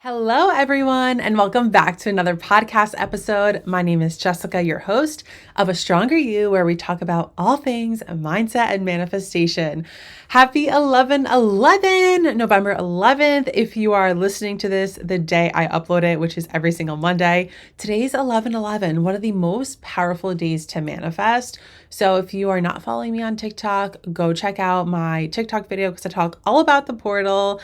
Hello, everyone, and welcome back to another podcast episode. My name is Jessica, your host of A Stronger You, where we talk about all things mindset and manifestation. Happy 11/11, November 11th. If you are listening to this the day I upload it, which is every single Monday, today's 11/11, one of the most powerful days to manifest. So if you are not following me on TikTok, go check out my TikTok video because I talk all about the portal.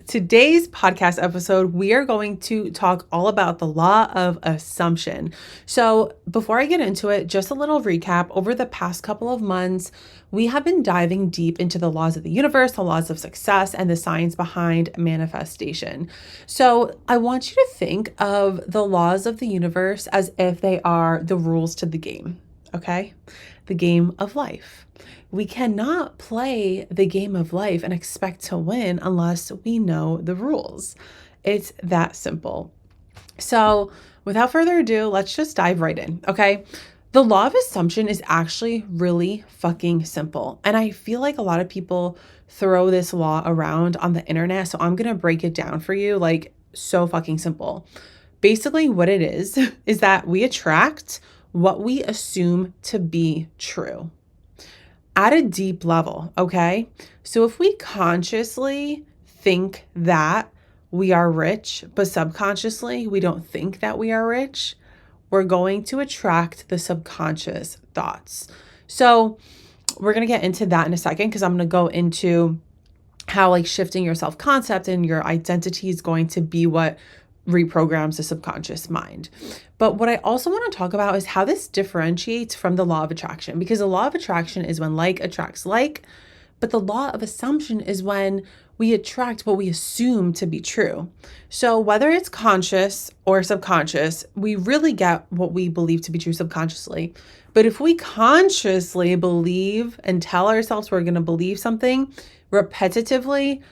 Today's podcast episode, we are going to talk all about the law of assumption. So before I get into it, just a little recap. Over the past couple of months, we have been diving deep into the laws of the universe, the laws of success, and the science behind manifestation. So I want you to think of the laws of the universe as if they are the rules to the game, okay? The game of life. We cannot play the game of life and expect to win unless we know the rules. It's that simple. So without further ado, let's just dive right in, okay? The law of assumption is actually really fucking simple. And I feel like a lot of people throw this law around on the internet. So I'm going to break it down for you, like so fucking simple. Basically what it is that we attract what we assume to be true. At a deep level, okay? So if we consciously think that we are rich, but subconsciously we don't think that we are rich, we're going to attract the subconscious thoughts. So we're going to get into that in a second because I'm going to go into how like shifting your self-concept and your identity is going to be what reprograms the subconscious mind. But what I also want to talk about is how this differentiates from the law of attraction, because the law of attraction is when like attracts like, but the law of assumption is when we attract what we assume to be true. So whether it's conscious or subconscious, we really get what we believe to be true subconsciously. But if we consciously believe and tell ourselves we're going to believe something repetitively,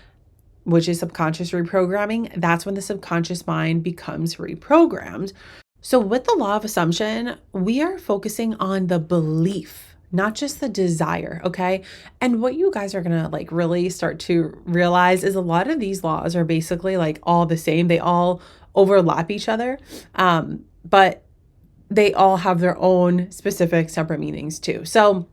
which is subconscious reprogramming, that's when the subconscious mind becomes reprogrammed. So with the law of assumption, we are focusing on the belief, not just the desire, okay? And what you guys are gonna like really start to realize is a lot of these laws are basically like all the same. They all overlap each other, but they all have their own specific separate meanings too. So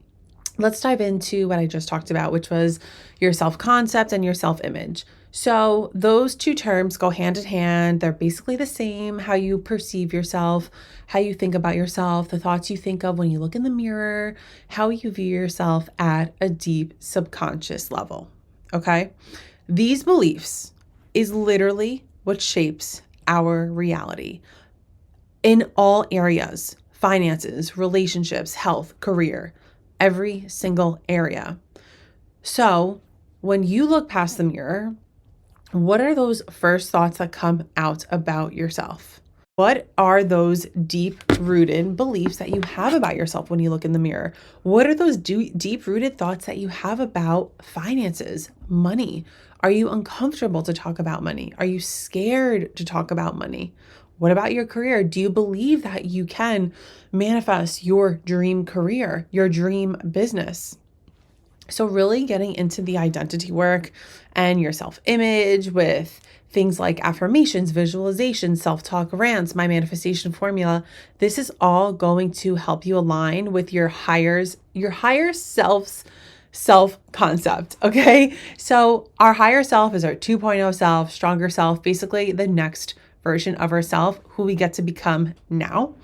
let's dive into what I just talked about, which was your self-concept and your self-image. So those two terms go hand in hand. They're basically the same. How you perceive yourself, how you think about yourself, the thoughts you think of when you look in the mirror, how you view yourself at a deep subconscious level. Okay? These beliefs is literally what shapes our reality in all areas: finances, relationships, health, career, every single area. So when you look past the mirror, what are those first thoughts that come out about yourself? What are those deep-rooted beliefs that you have about yourself when you look in the mirror? What are those deep-rooted thoughts that you have about finances, money? Are you uncomfortable to talk about money? Are you scared to talk about money? What about your career? Do you believe that you can manifest your dream career, your dream business? So really getting into the identity work and your self-image with things like affirmations, visualization, self-talk rants, my manifestation formula. This is all going to help you align with your higher self's self-concept, okay? So our higher self is our 2.0 self, stronger self, basically the next version of ourself who we get to become now.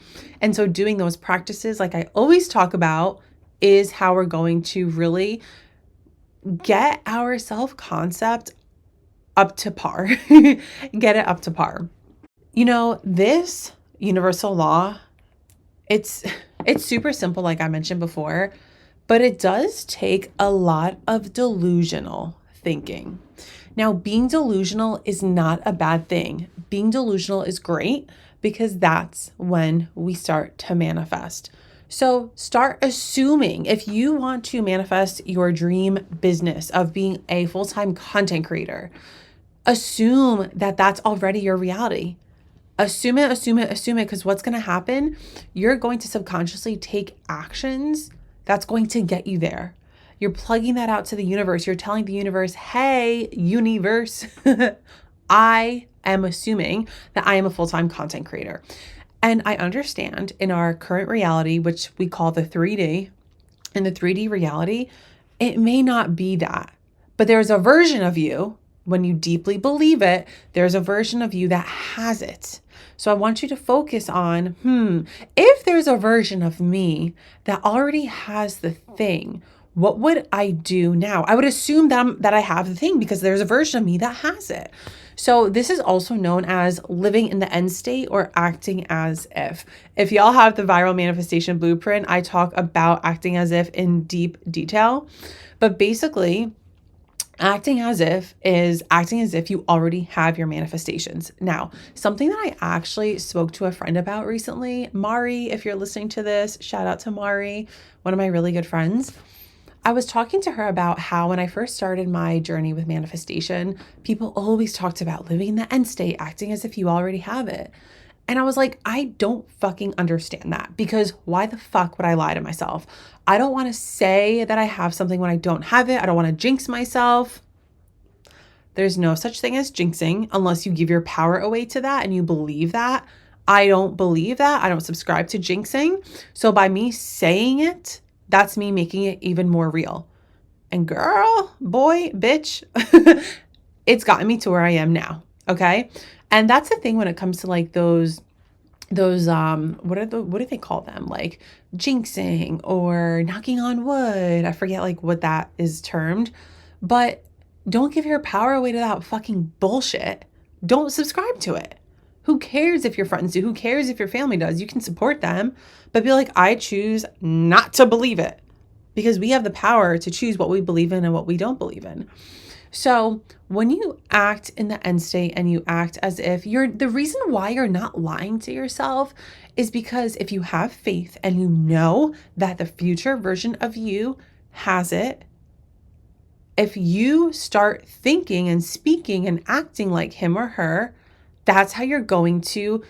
And so doing those practices, like I always talk about, is how we're going to really get our self-concept up to par, get it up to par. You know, this universal law, it's super simple, like I mentioned before, but it does take a lot of delusional thinking. Now, being delusional is not a bad thing. Being delusional is great because that's when we start to manifest. So start assuming if you want to manifest your dream business of being a full-time content creator, assume that that's already your reality. Assume it, because what's going to happen, you're going to subconsciously take actions that's going to get you there. You're plugging that out to the universe. You're telling the universe, hey, universe, I am assuming that I am a full-time content creator. And I understand in our current reality, which we call the 3D, in the 3D reality, it may not be that, but there's a version of you, when you deeply believe it, there's a version of you that has it. So I want you to focus on, if there's a version of me that already has the thing, what would I do now? I would assume that I have the thing because there's a version of me that has it. So this is also known as living in the end state or acting as if. If y'all have the viral manifestation blueprint, I talk about acting as if in deep detail. But basically, acting as if is acting as if you already have your manifestations. Now, something that I actually spoke to a friend about recently, Mari, if you're listening to this, shout out to Mari, one of my really good friends. I was talking to her about how when I first started my journey with manifestation, people always talked about living in the end state, acting as if you already have it. And I was like, I don't fucking understand that, because why the fuck would I lie to myself? I don't want to say that I have something when I don't have it. I don't want to jinx myself. There's no such thing as jinxing unless you give your power away to that and you believe that. I don't believe that. I don't subscribe to jinxing. So by me saying it, that's me making it even more real. And girl, boy, bitch, it's gotten me to where I am now. Okay. And that's the thing when it comes to like those what do they call them? Like jinxing or knocking on wood. I forget like what that is termed, but don't give your power away to that fucking bullshit. Don't subscribe to it. Who cares if your friends do? Who cares if your family does? You can support them, but be like, I choose not to believe it, because we have the power to choose what we believe in and what we don't believe in. So when you act in the end state and you act as if the reason why you're not lying to yourself is because if you have faith and you know that the future version of you has it, if you start thinking and speaking and acting like him or her, that's how you're going to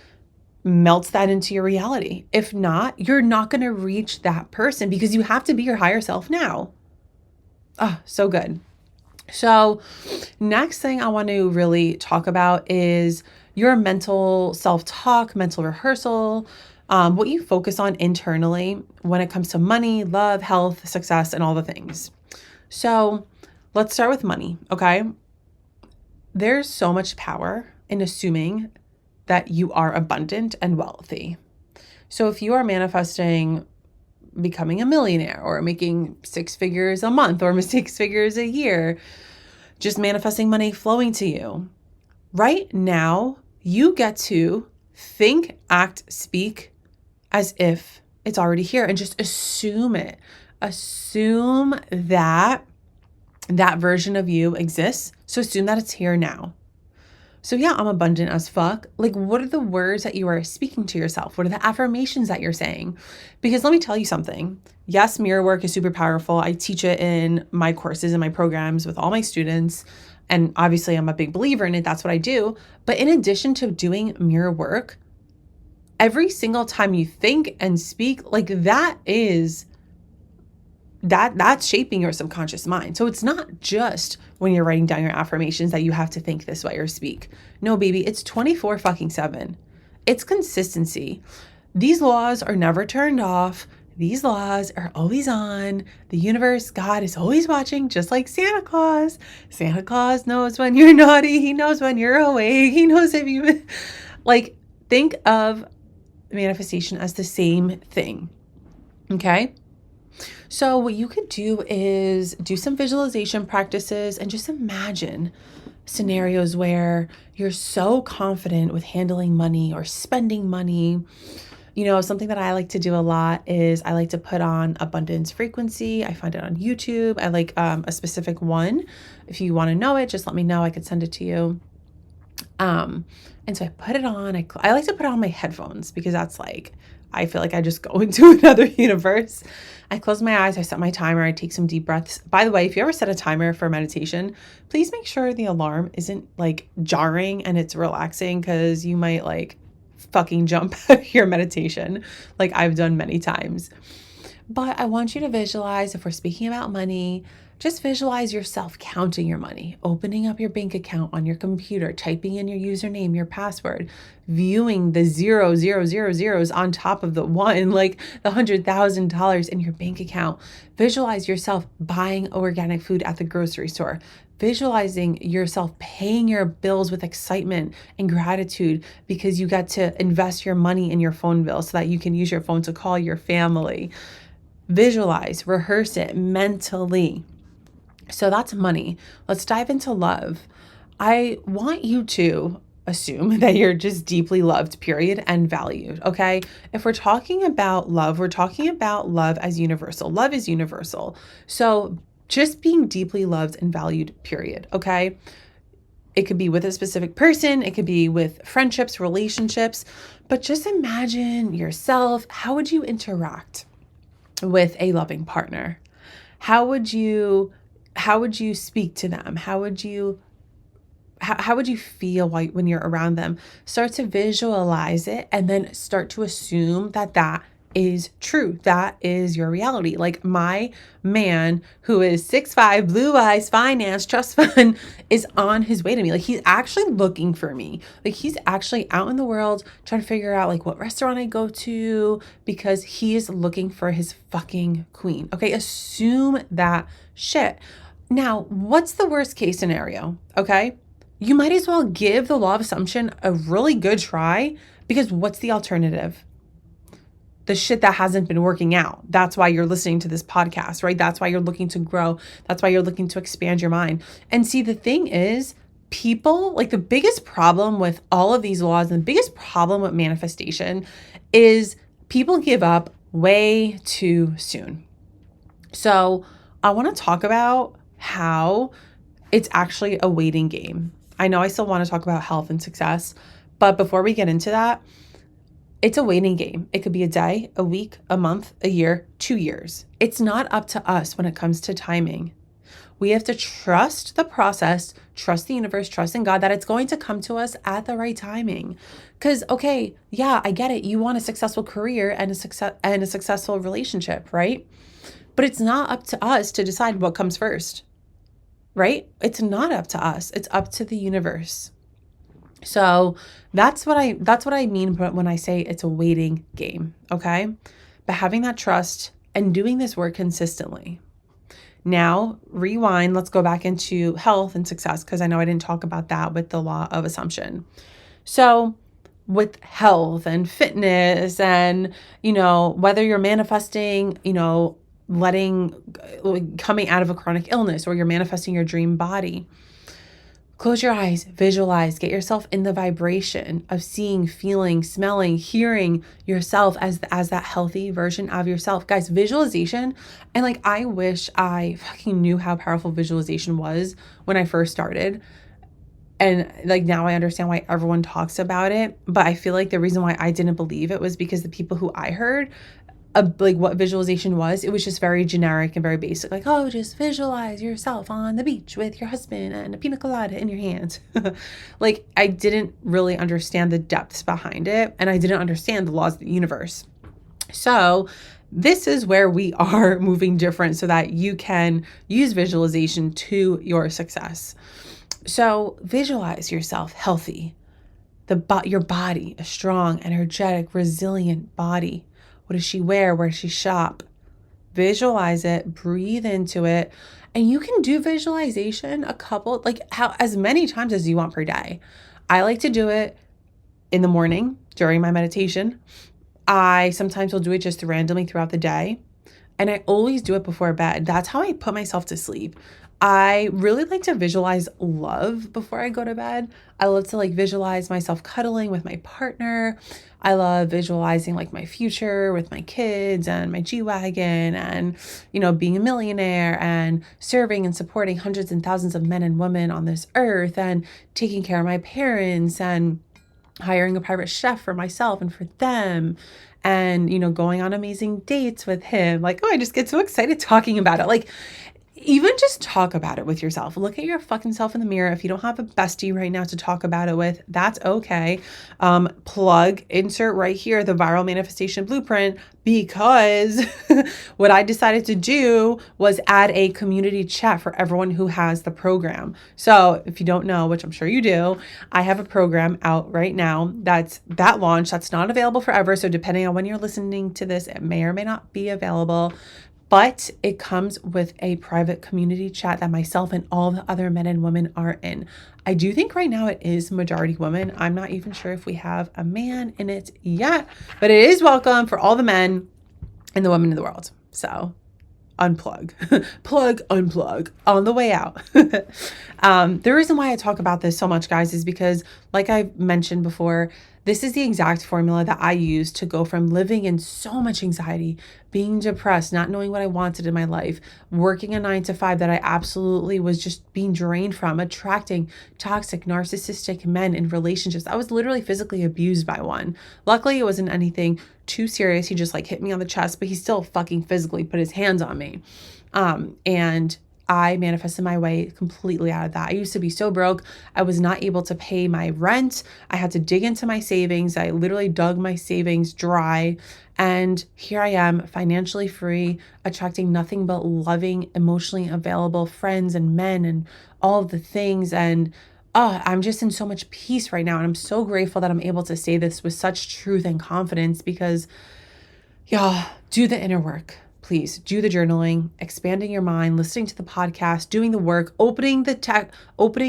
melt that into your reality. If not, you're not going to reach that person because you have to be your higher self now. Oh, so good. So next thing I want to really talk about is your mental self-talk, mental rehearsal, what you focus on internally when it comes to money, love, health, success, and all the things. So let's start with money, okay? There's so much power in assuming that you are abundant and wealthy. So if you are manifesting becoming a millionaire or making 6 figures a month or 6 figures a year, just manifesting money flowing to you, right now you get to think, act, speak as if it's already here and just assume it. Assume that that version of you exists. So assume that it's here now. So yeah, I'm abundant as fuck. Like, what are the words that you are speaking to yourself? What are the affirmations that you're saying? Because let me tell you something. Yes, mirror work is super powerful. I teach it in my courses and my programs with all my students. And obviously I'm a big believer in it. That's what I do. But in addition to doing mirror work, every single time you think and speak, like that's shaping your subconscious mind. So it's not just when you're writing down your affirmations that you have to think this way or speak. No, baby, it's 24/7. It's consistency. These laws are never turned off. These laws are always on. The universe, God is always watching, just like Santa Claus. Santa Claus knows when you're naughty. He knows when you're awake. He knows if you like, think of manifestation as the same thing. Okay? So what you could do is do some visualization practices and just imagine scenarios where you're so confident with handling money or spending money. You know, something that I like to do a lot is I like to put on abundance frequency. I find it on YouTube. I like a specific one. If you want to know it, just let me know. I could send it to you. And so I put it on. I like to put it on my headphones because that's like, I feel like I just go into another universe. I close my eyes, I set my timer, I take some deep breaths. By the way, if you ever set a timer for meditation, please make sure the alarm isn't like jarring and it's relaxing, because you might like fucking jump out of your meditation like I've done many times. But I want you to visualize, if we're speaking about money, Just visualize yourself counting your money, opening up your bank account on your computer, typing in your username, your password, viewing the zero, zero, zero zeros on top of the one, like the $100,000 in your bank account. Visualize yourself buying organic food at the grocery store. Visualizing yourself paying your bills with excitement and gratitude because you got to invest your money in your phone bill so that you can use your phone to call your family. Visualize, rehearse it mentally. So that's money. Let's dive into love. I want you to assume that you're just deeply loved, period, and valued. Okay. If we're talking about love, we're talking about love as universal. Love is universal. So just being deeply loved and valued, period. Okay. It could be with a specific person, it could be with friendships, relationships, but just imagine yourself. How would you interact with a loving partner? How would you speak to them? How would you feel when you're around them? Start to visualize it and then start to assume that that is true. That is your reality. Like my man who is 6'5", blue eyes, finance, trust fund is on his way to me. Like he's actually looking for me. Like he's actually out in the world trying to figure out like what restaurant I go to because he is looking for his fucking queen. Okay. Assume that shit. Now, what's the worst case scenario? Okay. You might as well give the law of assumption a really good try because what's the alternative? The shit that hasn't been working out. That's why you're listening to this podcast, right? That's why you're looking to grow. That's why you're looking to expand your mind. And see, the thing is, people, like the biggest problem with all of these laws and the biggest problem with manifestation is people give up way too soon. So I want to talk about how it's actually a waiting game. I know I still want to talk about health and success, but before we get into that, it's a waiting game. It could be a day, a week, a month, a year, 2 years. It's not up to us when it comes to timing. We have to trust the process, trust the universe, trust in God that it's going to come to us at the right timing. Because, okay, yeah, I get it. You want a successful career and a successful relationship, right? But it's not up to us to decide what comes first, right? It's not up to us. It's up to the universe. So that's what I mean when I say it's a waiting game, okay? But having that trust and doing this work consistently. Now, rewind, let's go back into health and success because I know I didn't talk about that with the law of assumption. So with health and fitness and, whether you're manifesting, coming out of a chronic illness or you're manifesting your dream body, close your eyes, visualize, get yourself in the vibration of seeing, feeling, smelling, hearing yourself as that healthy version of yourself. Guys, visualization, and I wish I fucking knew how powerful visualization was when I first started. And now I understand why everyone talks about it. But I feel like the reason why I didn't believe it was because the people who I heard what visualization was, it was just very generic and very basic. Just visualize yourself on the beach with your husband and a pina colada in your hands. I didn't really understand the depths behind it. And I didn't understand the laws of the universe. So this is where we are moving different so that you can use visualization to your success. So visualize yourself healthy, your body, a strong, energetic, resilient body. What does she wear? Where does she shop? Visualize it, breathe into it. And you can do visualization as many times as you want per day. I like to do it in the morning during my meditation. I sometimes will do it just randomly throughout the day. And I always do it before bed. That's how I put myself to sleep. I really like to visualize love before I go to bed. I love to visualize myself cuddling with my partner. I love visualizing my future with my kids and my G-Wagon and, being a millionaire and serving and supporting hundreds and thousands of men and women on this earth and taking care of my parents and hiring a private chef for myself and for them and, going on amazing dates with him. I just get so excited talking about it. even just talk about it with yourself. Look at your fucking self in the mirror. If you don't have a bestie right now to talk about it with, that's okay. Insert right here the viral manifestation blueprint, because what I decided to do was add a community chat for everyone who has the program. So if you don't know, which I'm sure you do, I have a program out right now that's not available forever. So depending on when you're listening to this, it may or may not be available. But it comes with a private community chat that myself and all the other men and women are in. I do think right now it is majority women. I'm not even sure if we have a man in it yet, but it is welcome for all the men and the women in the world. So unplug, unplug on the way out. The reason why I talk about this so much, guys, is because, like I mentioned before, this is the exact formula that I use to go from living in so much anxiety, being depressed, not knowing what I wanted in my life, working a 9 to 5 that I absolutely was just being drained from, attracting toxic, narcissistic men in relationships. I was literally physically abused by one. Luckily, it wasn't anything too serious. He just like hit me on the chest, but he still fucking physically put his hands on me. And I manifested my way completely out of that. I used to be so broke. I was not able to pay my rent. I had to dig into my savings. I literally dug my savings dry. And here I am, financially free, attracting nothing but loving, emotionally available friends and men and all of the things. And I'm just in so much peace right now. And I'm so grateful that I'm able to say this with such truth and confidence, because y'all, do the inner work. Please do the journaling, expanding your mind, listening to the podcast, doing the work, opening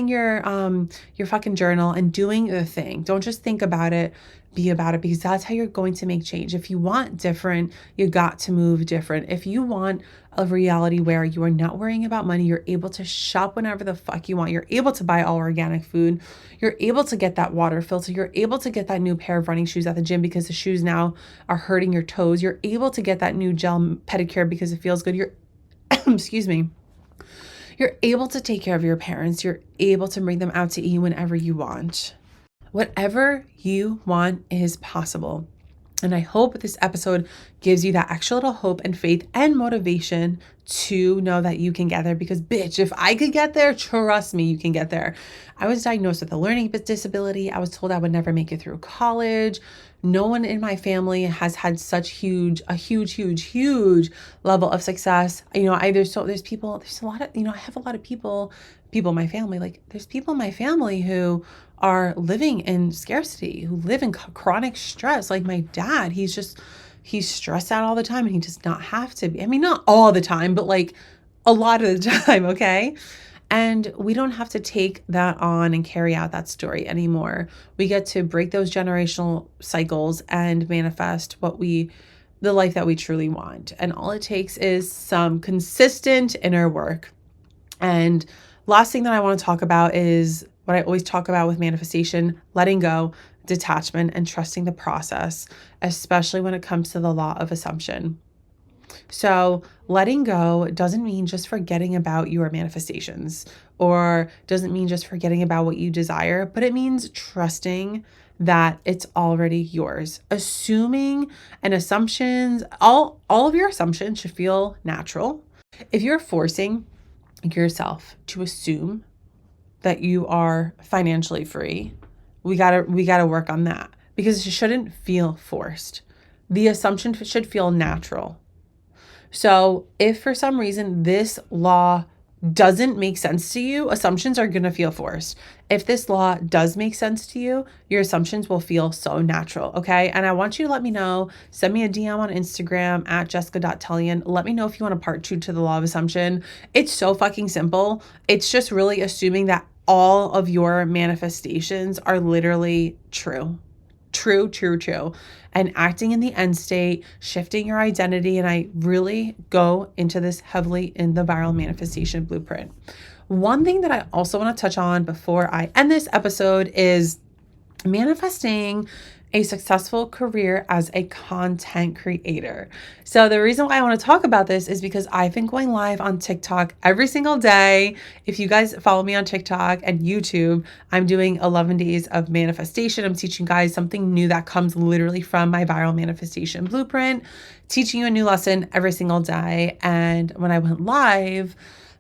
your fucking journal and doing the thing. Don't just think about it, be about it, because that's how you're going to make change. If you want different, you got to move different. If you want a reality where you are not worrying about money, you're able to shop whenever the fuck you want. You're able to buy all organic food. You're able to get that water filter. You're able to get that new pair of running shoes at the gym because the shoes now are hurting your toes. You're able to get that new gel pedicure because it feels good. You're, excuse me. You're able to take care of your parents. You're able to bring them out to eat whenever you want. Whatever you want is possible. And I hope this episode gives you that extra little hope and faith and motivation to know that you can get there, because bitch, if I could get there, trust me, you can get there. I was diagnosed with a learning disability. I was told I would never make it through college. No one in my family has had such a huge level of success. You know, there's a lot of, I have a lot of people in my family, like there's people in my family who are living in scarcity, who live in chronic stress. Like my dad, he's stressed out all the time, and he does not have to be. I mean, not all the time, but like a lot of the time, okay? And we don't have to take that on and carry out that story anymore. We get to break those generational cycles and manifest the life that we truly want. And all it takes is some consistent inner work. And last thing that I want to talk about is what I always talk about with manifestation: letting go, detachment, and trusting the process, especially when it comes to the law of assumption. So letting go doesn't mean just forgetting about your manifestations, or doesn't mean just forgetting about what you desire, but it means trusting that it's already yours. Assuming and assumptions, all of your assumptions should feel natural. If you're forcing yourself to assume that you are financially free, we gotta work on that, because it shouldn't feel forced. The assumption should feel natural. So if for some reason this law doesn't make sense to you, assumptions are going to feel forced. If this law does make sense to you, your assumptions will feel so natural, okay? And I want you to let me know. Send me a DM on Instagram at jessica.tellian. Let me know if you want a part 2 to the law of assumption. It's so fucking simple. It's just really assuming that all of your manifestations are literally true. True. And acting in the end state, shifting your identity. And I really go into this heavily in the viral manifestation blueprint. One thing that I also want to touch on before I end this episode is manifesting a successful career as a content creator. So the reason why I want to talk about this is because I've been going live on TikTok every single day. If you guys follow me on TikTok and YouTube, I'm doing 11 days of manifestation. I'm teaching guys something new that comes literally from my viral manifestation blueprint, teaching you a new lesson every single day. And when I went live,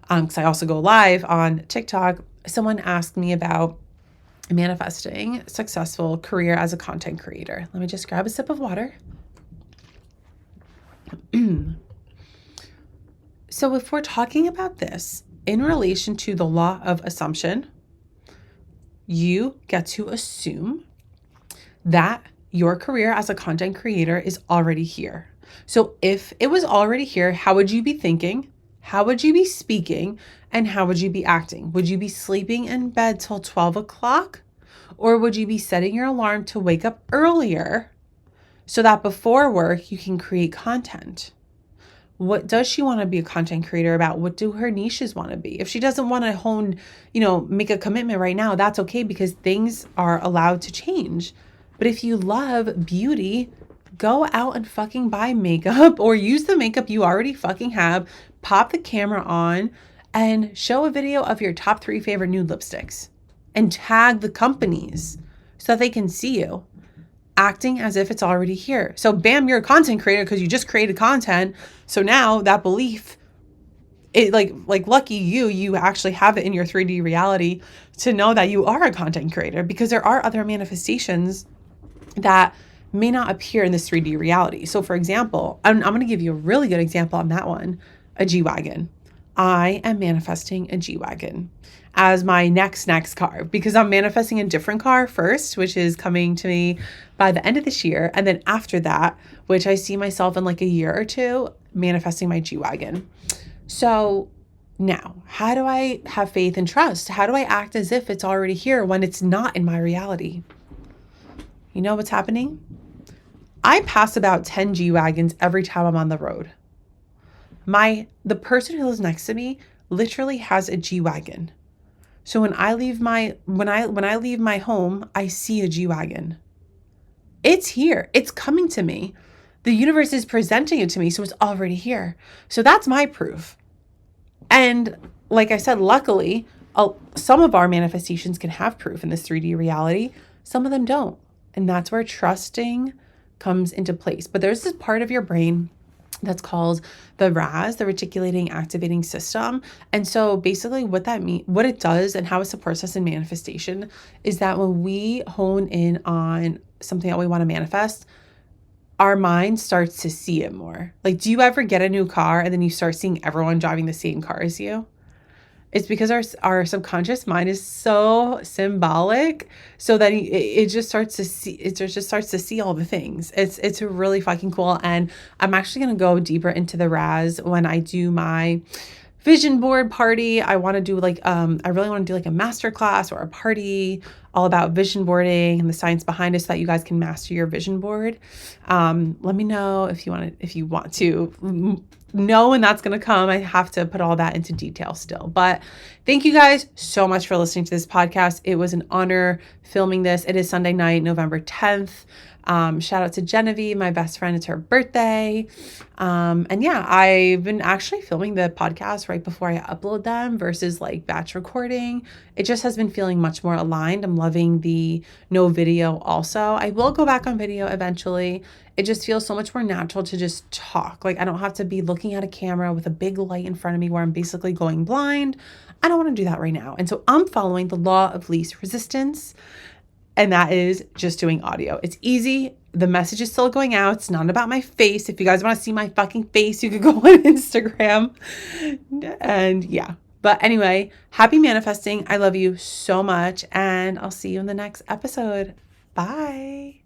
because I also go live on TikTok. Someone asked me about manifesting successful career as a content creator. Let me just grab a sip of water. So if we're talking about this in relation to the law of assumption, you get to assume that your career as a content creator is already here. So if it was already here, how would you be thinking? How would you be speaking? And how would you be acting? Would you be sleeping in bed till 12 o'clock? Or would you be setting your alarm to wake up earlier so that before work you can create content? What does she want to be a content creator about? What do her niches want to be? If she doesn't want to hone, make a commitment right now, that's okay, because things are allowed to change. But if you love beauty, go out and fucking buy makeup or use the makeup you already fucking have, pop the camera on and show a video of your top 3 favorite nude lipsticks and tag the companies so that they can see you acting as if it's already here. So bam, you're a content creator because you just created content. So now that belief, it like lucky you actually have it in your 3D reality to know that you are a content creator, because there are other manifestations that may not appear in this 3D reality. So for example, I'm going to give you a really good example on that one, a G-Wagon. I am manifesting a G-Wagon as my next car, because I'm manifesting a different car first, which is coming to me by the end of this year. And then after that, which I see myself in like a year or two, manifesting my G-Wagon. So now, how do I have faith and trust? How do I act as if it's already here when it's not in my reality? You know what's happening? I pass about 10 G-Wagons every time I'm on the road. The person who lives next to me literally has a G-Wagon. So when I leave my home, I see a G-Wagon. It's here. It's coming to me. The universe is presenting it to me, so it's already here. So that's my proof. And like I said, luckily, some of our manifestations can have proof in this 3D reality. Some of them don't. And that's where trusting comes into place. But there's this part of your brain that's called the RAS, the reticulating activating system. And so basically what it does and how it supports us in manifestation is that when we hone in on something that we want to manifest, our mind starts to see it more. Like, do you ever get a new car and then you start seeing everyone driving the same car as you? It's because our subconscious mind is so symbolic, so that it just starts to see all the things. It's really fucking cool. And I'm actually going to go deeper into the RAS when I do my vision board party. I want to do I really want to do like a masterclass or a party all about vision boarding and the science behind it, so that you guys can master your vision board. Let me know if you want to know when that's going to come. I have to put all that into detail still. But thank you guys so much for listening to this podcast. It was an honor filming this. It is Sunday night, November 10th. Shout out to Genevieve, my best friend. It's her birthday. And yeah, I've been actually filming the podcast right before I upload them versus like batch recording. It just has been feeling much more aligned. I'm loving the no video also. I will go back on video eventually. It just feels so much more natural to just talk. Like, I don't have to be looking at a camera with a big light in front of me where I'm basically going blind. I don't want to do that right now. And so I'm following the law of least resistance. And that is just doing audio. It's easy. The message is still going out. It's not about my face. If you guys want to see my fucking face, you could go on Instagram. And yeah. But anyway, happy manifesting. I love you so much. And I'll see you in the next episode. Bye.